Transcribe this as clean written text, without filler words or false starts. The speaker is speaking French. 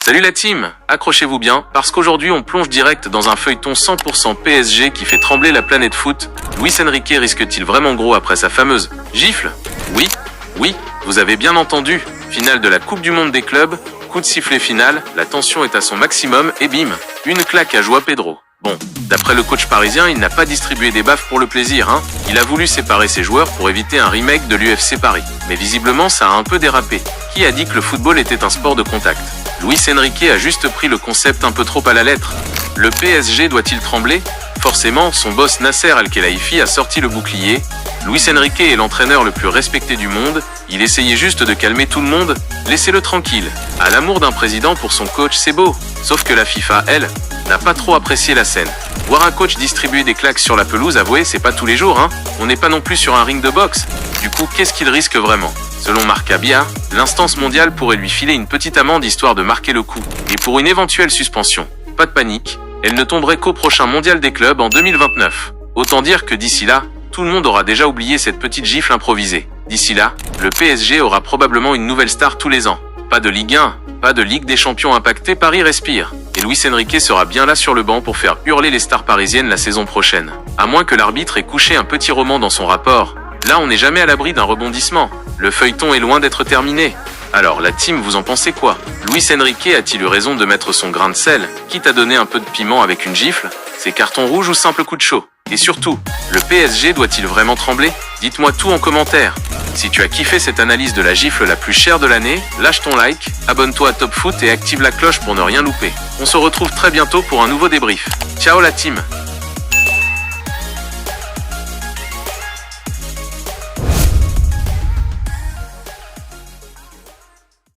Salut la team, accrochez-vous bien, parce qu'aujourd'hui on plonge direct dans un feuilleton 100% PSG qui fait trembler la planète foot. Luis Enrique risque-t-il vraiment gros après sa fameuse gifle? Oui, vous avez bien entendu. Finale de la Coupe du Monde des clubs, coup de sifflet final, la tension est à son maximum et bim, une claque à Joao Pedro. Bon, d'après le coach parisien, il n'a pas distribué des baffes pour le plaisir, hein. Il a voulu séparer ses joueurs pour éviter un remake de l'UFC Paris. Mais visiblement, ça a un peu dérapé. Qui a dit que le football était un sport de contact? Luis Enrique a juste pris le concept un peu trop à la lettre. Le PSG doit-il trembler? Forcément, son boss Nasser Al-Khelaifi a sorti le bouclier. Luis Enrique est l'entraîneur le plus respecté du monde, il essayait juste de calmer tout le monde, laissez-le tranquille. À l'amour d'un président pour son coach, c'est beau. Sauf que la FIFA, elle, n'a pas trop apprécié la scène. Voir un coach distribuer des claques sur la pelouse, avouez, c'est pas tous les jours, hein. On n'est pas non plus sur un ring de boxe. Du coup, qu'est-ce qu'il risque vraiment? Selon Marca Bia, l'instance mondiale pourrait lui filer une petite amende histoire de marquer le coup. Et pour une éventuelle suspension, pas de panique, elle ne tomberait qu'au prochain mondial des clubs en 2029. Autant dire que d'ici là, tout le monde aura déjà oublié cette petite gifle improvisée. D'ici là, le PSG aura probablement une nouvelle star tous les ans. Pas de Ligue 1, pas de Ligue des Champions impactée, Paris respire. Et Luis Enrique sera bien là sur le banc pour faire hurler les stars parisiennes la saison prochaine. À moins que l'arbitre ait couché un petit roman dans son rapport. Là, on n'est jamais à l'abri d'un rebondissement. Le feuilleton est loin d'être terminé. Alors, la team, vous en pensez quoi? Luis Enrique a-t-il eu raison de mettre son grain de sel, quitte à donner un peu de piment avec une gifle? C'est carton rouge ou simple coup de chaud? Et surtout, le PSG doit-il vraiment trembler? Dites-moi tout en commentaire. Si tu as kiffé cette analyse de la gifle la plus chère de l'année, lâche ton like, abonne-toi à Top Foot et active la cloche pour ne rien louper. On se retrouve très bientôt pour un nouveau débrief. Ciao la team!